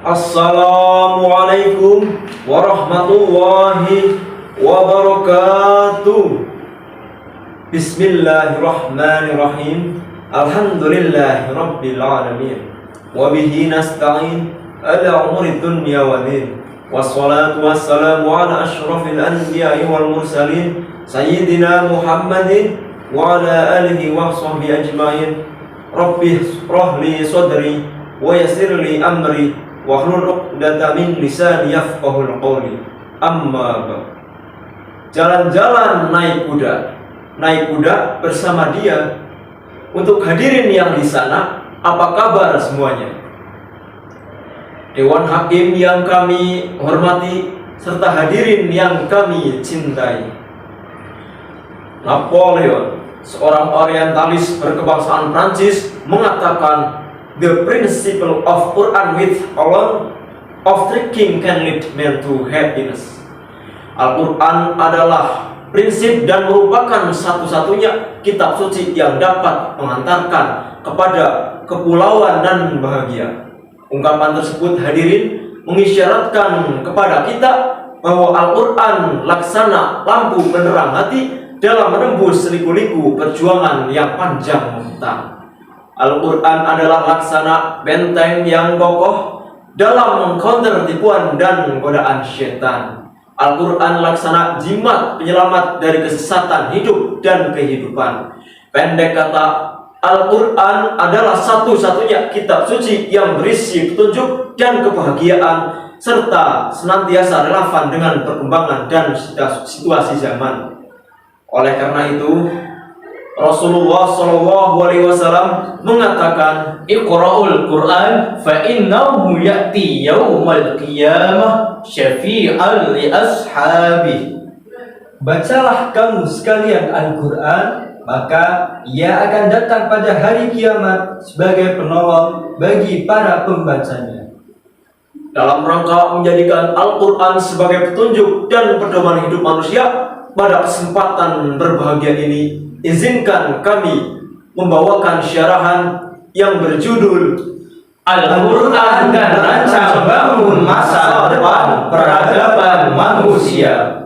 Assalamualaikum warahmatullahi wabarakatuh. Bismillahirrahmanirrahim. Alhamdulillahirabbil alamin. Wa bihi nasta'in ala umuri dunya waddin. Wassalatu wassalamu ala asyrafil anbiya'i wal mursalin sayyidina Muhammadin wa ala alihi wa sahbihi ajmain. Rabbi shrah li sadri wa yassir li amri wahlul 'uqdatam min lisani yafqahul qawli. Amma ba'd. Jalan-jalan naik kuda bersama dia. Untuk hadirin yang di sana, apa kabar semuanya? Dewan Hakim yang kami hormati serta hadirin yang kami cintai. Napoleon, seorang orientalis berkebangsaan Prancis, mengatakan, "The principle of Quran with alone of tricking can lead men to happiness." Al-Quran adalah prinsip dan merupakan satu-satunya kitab suci yang dapat mengantarkan kepada kepulauan dan bahagia. Ungkapan tersebut, hadirin, mengisyaratkan kepada kita bahwa Al-Quran laksana lampu penerang hati dalam menembus liku-liku perjuangan yang panjang membentang. Al-Quran adalah laksana benteng yang kokoh dalam mengcounter tipuan dan godaan syaitan. Al-Quran laksana jimat penyelamat dari kesesatan hidup dan kehidupan. Pendek kata, Al-Quran adalah satu-satunya kitab suci yang berisi petunjuk dan kebahagiaan serta senantiasa relevan dengan perkembangan dan situasi zaman. Oleh karena itu, Rasulullah SAW mengatakan, "Iqra'ul Qur'an fa innahu ya'ti yaumal qiyamah syafi'an li ashabihi." Bacalah kamu sekalian Al-Quran, maka ia akan datang pada hari kiamat sebagai penolong bagi para pembacanya. Dalam rangka menjadikan Al-Quran sebagai petunjuk dan pedoman hidup manusia, pada kesempatan berbahagia ini, izinkan kami membawakan syarahan yang berjudul Al-Quran dan Rancang Bangun Masa Depan Peradaban Manusia,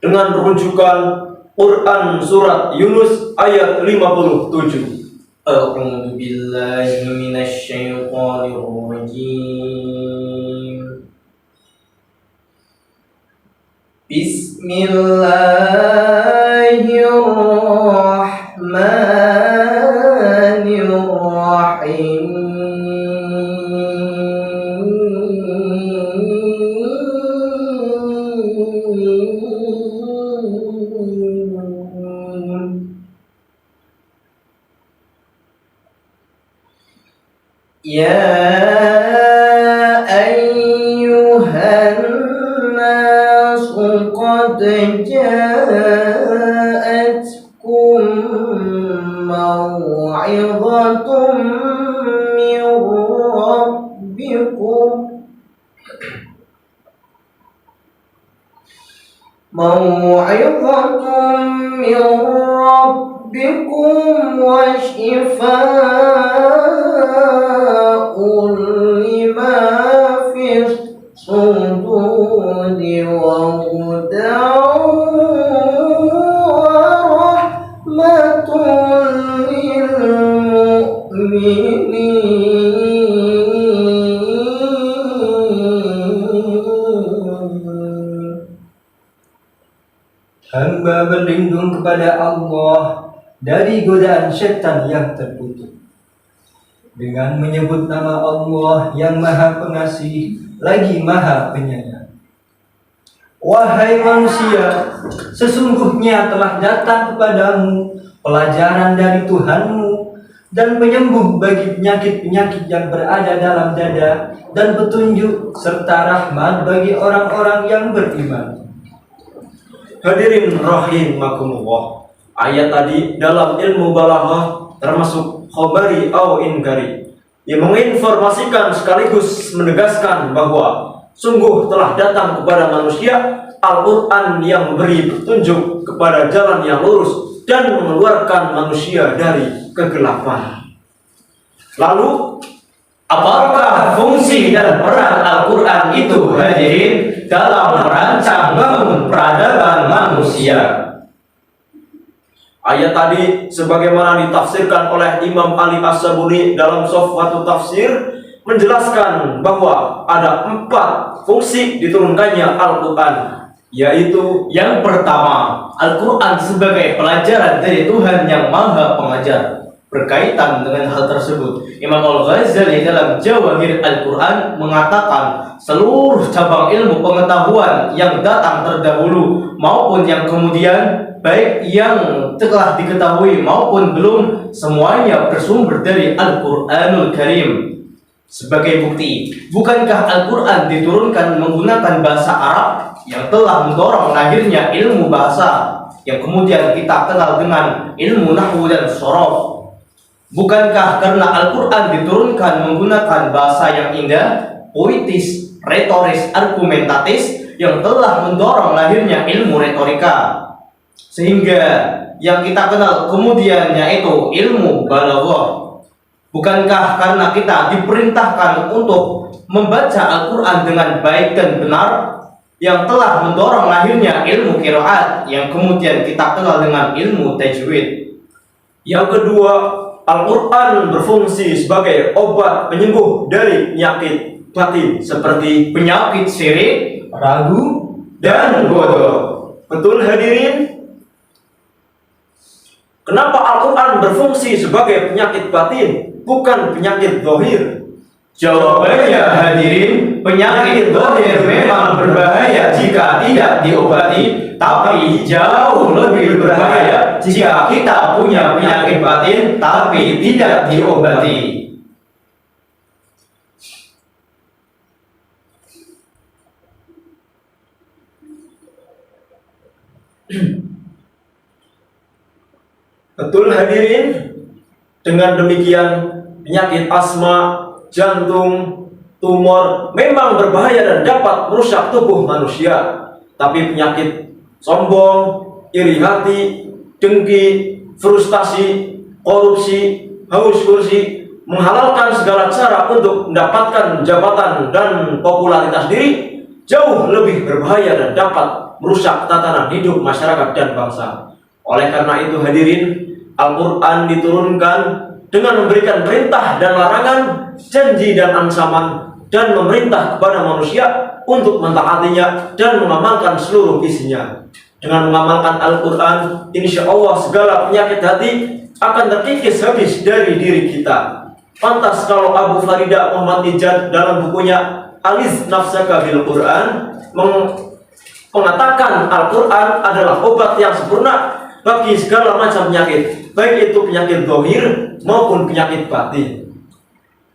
dengan rujukan Quran Surat Yunus ayat 57. A'udzu billahi minasy syaithanir rajim. Bismillahirrahmanirrahim. Ya ayyuhan nasu qad ja'atkum maw'idhatun min rabbikum wa shifaa'un lima fis suduri wa hudan wa rahmatun lil mu'minin. Hamba berlindung kepada Allah dari godaan syaitan yang terkutuk dengan menyebut nama Allah yang Maha Pengasih lagi Maha Penyayang. Wahai manusia, sesungguhnya telah datang kepadamu pelajaran dari Tuhanmu dan penyembuh bagi penyakit-penyakit yang berada dalam dada dan petunjuk serta rahmat bagi orang-orang yang beriman. Hadirin rahimakumullah, ayat tadi dalam ilmu balaghah termasuk khobari au inkari, yang menginformasikan sekaligus menegaskan bahwa sungguh telah datang kepada manusia Al-Quran yang memberi petunjuk kepada jalan yang lurus dan mengeluarkan manusia dari kegelapan. Lalu, apakah fungsi fungsi dan peran Al-Quran itu hadirin dalam merancang bangun peradaban manusia. Ayat tadi sebagaimana ditafsirkan oleh Imam Ali As-Sabuni dalam Sofwatu Tafsir menjelaskan bahwa ada 4 fungsi diturunkannya Al-Quran, yaitu Yang pertama, Al-Quran sebagai pelajaran dari Tuhan yang Maha Pengajar. Berkaitan dengan hal tersebut, Imam Al-Ghazali dalam Jawahir Al-Quran mengatakan seluruh cabang ilmu pengetahuan yang datang terdahulu maupun yang kemudian, baik yang telah diketahui maupun belum, semuanya bersumber dari Al-Quranul Karim. Sebagai bukti, bukankah Al-Quran diturunkan menggunakan bahasa Arab yang telah mendorong lahirnya ilmu bahasa yang kemudian kita kenal dengan ilmu nahwu dan shorof? Bukankah karena Al-Quran diturunkan menggunakan bahasa yang indah, puitis, retoris, argumentatis yang telah mendorong lahirnya ilmu retorika, sehingga yang kita kenal kemudian yaitu ilmu balaghah? Bukankah karena kita diperintahkan untuk membaca Al-Quran dengan baik dan benar yang telah mendorong lahirnya ilmu qiraat yang kemudian kita kenal dengan ilmu tajwid? Yang kedua, Al-Quran berfungsi sebagai obat penyembuh dari penyakit batin seperti Penyakit syirik, ragu, dan bodoh. Betul hadirin? Kenapa Al-Quran berfungsi sebagai penyakit batin, bukan penyakit zahir? Jawabannya hadirin, penyakit zahir memang berbahaya jika tidak diobati, tapi jauh lebih berbahaya jika kita punya penyakit batin tapi tidak diobati. Betul hadirin? Dengan demikian, penyakit asma, jantung, tumor memang berbahaya dan dapat merusak tubuh manusia. Tapi penyakit sombong, iri hati, dengki, frustasi, korupsi, haus kursi, menghalalkan segala cara untuk mendapatkan jabatan dan popularitas diri jauh lebih berbahaya dan dapat merusak tatanan hidup masyarakat dan bangsa. Oleh karena itu hadirin, Al-Quran diturunkan dengan memberikan perintah dan larangan, janji dan ancaman, dan memerintah kepada manusia untuk mentaatinya dan mengamalkan seluruh isinya. Dengan mengamalkan Al-Quran, insya Allah segala penyakit hati akan terkikis habis dari diri kita. Pantas kalau Abu Farida Muhammad Nijad dalam bukunya Aliz Nafsaka bil Quran mengatakan Al-Quran adalah obat yang sempurna bagi segala macam penyakit, baik itu penyakit zahir maupun penyakit batin.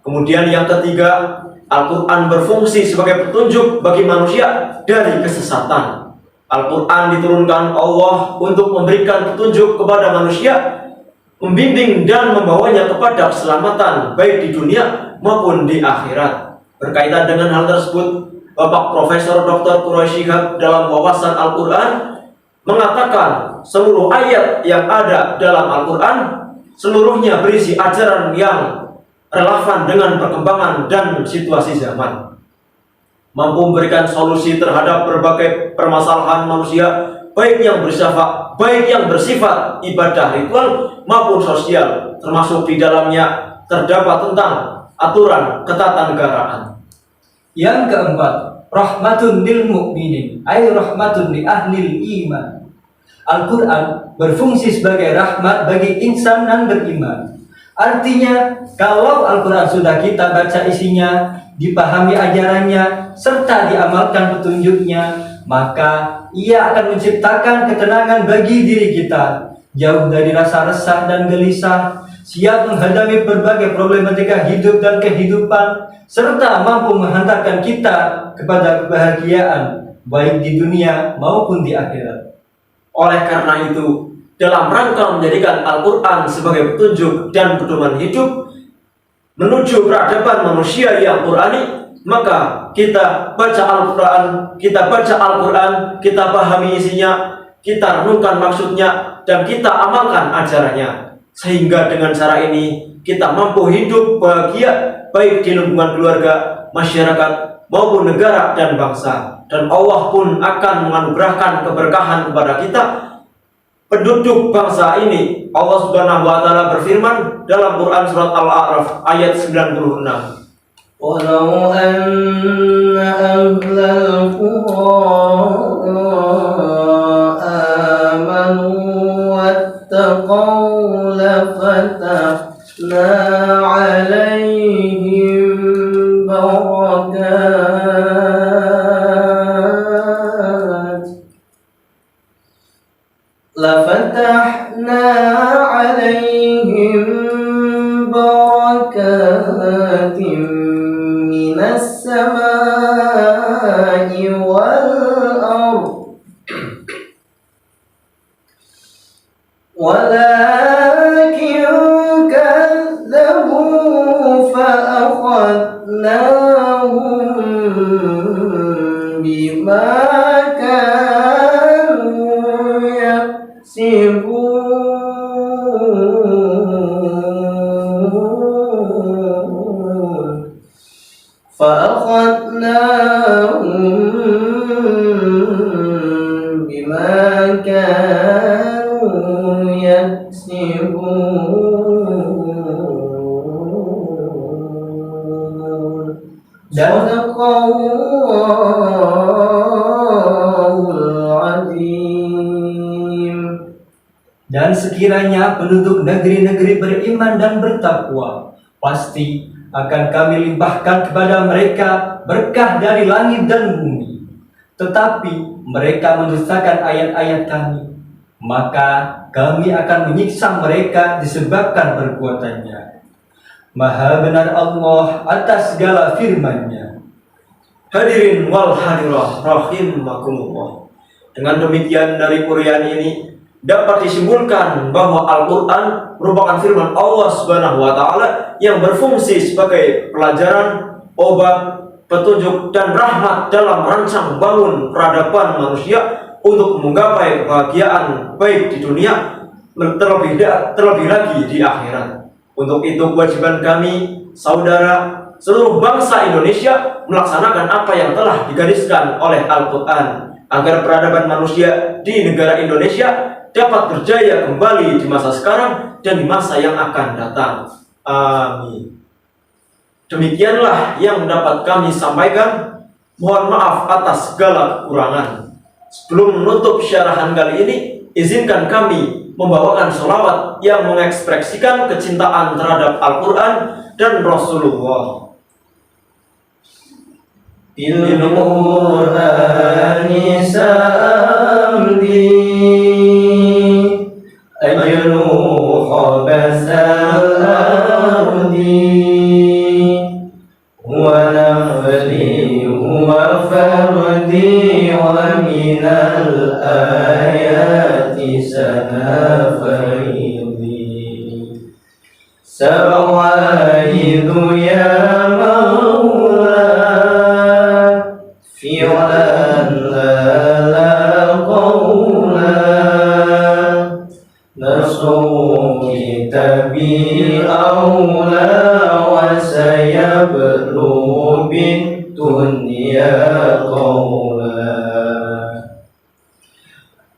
Kemudian yang ketiga, Al-Quran berfungsi sebagai petunjuk bagi manusia dari kesesatan. Al-Quran diturunkan Allah untuk memberikan petunjuk kepada manusia, membimbing dan membawanya kepada keselamatan baik di dunia maupun di akhirat. Berkaitan dengan hal tersebut, Bapak Profesor Dr. Quraisy Shihab dalam wawasan Al-Quran mengatakan seluruh ayat yang ada dalam Al-Quran seluruhnya berisi ajaran yang relevan dengan perkembangan dan situasi zaman, mampu memberikan solusi terhadap berbagai permasalahan manusia, baik yang bersifat ibadah ritual maupun sosial, termasuk di dalamnya terdapat tentang aturan ketatanegaraan. Yang keempat, rahmatun lil mu'minin, ay rahmatun li ahlil iman. Al-Quran berfungsi sebagai rahmat bagi insan yang beriman. Artinya, kalau Al-Quran sudah kita baca isinya, dipahami ajarannya, serta diamalkan petunjuknya, maka ia akan menciptakan ketenangan bagi diri kita, jauh dari rasa resah dan gelisah, siap menghadapi berbagai problematika hidup dan kehidupan, serta mampu menghantarkan kita kepada kebahagiaan, baik di dunia maupun di akhirat. Oleh karena itu, dalam rangka menjadikan Al-Quran sebagai petunjuk dan pedoman hidup menuju peradaban manusia yang Qurani, maka kita baca Al-Quran, kita pahami isinya, kita renungkan maksudnya, dan kita amalkan ajarannya. Sehingga dengan cara ini kita mampu hidup bahagia baik di lingkungan keluarga, masyarakat, maupun negara dan bangsa. Dan Allah pun akan menganugerahkan keberkahan kepada kita, penduduk bangsa ini. Allah Subhanahu wa taala berfirman dalam Quran surat Al-A'raf ayat 96. ولو أن أهل القرى آمنوا واتقوا لفتحنا عليهم بركات من السماء والأرض ولكن كذبوا فأخذناهم بما كانوا يكسبون فأخذناهم بما كانوا يكسبون صدق الله العظيم. Dan sekiranya penduduk negeri-negeri beriman dan bertakwa, pasti akan kami limpahkan kepada mereka berkah dari langit dan bumi. Tetapi mereka mendustakan ayat-ayat kami, maka kami akan menyiksa mereka disebabkan perbuatannya. Maha benar Allah atas segala firman-Nya. Hadirin wal hadirah rahimakumullah. Dengan demikian dari uraian ini dapat disimpulkan bahwa Al-Quran merupakan firman Allah Subhanahu wa taala yang berfungsi sebagai pelajaran, obat, petunjuk dan rahmat dalam merancang bangun peradaban manusia untuk menggapai kebahagiaan baik di dunia terlebih lagi di akhirat. Untuk itu kewajiban kami, saudara, seluruh bangsa Indonesia melaksanakan apa yang telah digariskan oleh Al-Quran agar peradaban manusia di negara Indonesia dapat berjaya kembali di masa sekarang dan di masa yang akan datang. Amin. Demikianlah yang dapat kami sampaikan. Mohon maaf atas segala kekurangan. Sebelum menutup syarahan kali ini, izinkan kami membawakan sholawat yang mengekspresikan kecintaan terhadap Al-Quran dan Rasulullah. Al-Qur'ani samdi ajnu khabasal ardi wa nafli wa fardi wa minal ayati sanafaydi sawahidu ya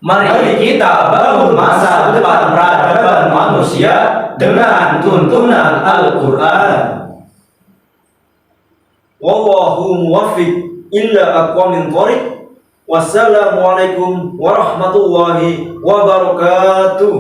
Mari kita bangun masa depan peradaban manusia dengan tuntunan Al-Quran. Wallahu muwaffiq illa aqwamin thoriq. Wassalamualaikum warahmatullahi wabarakatuh.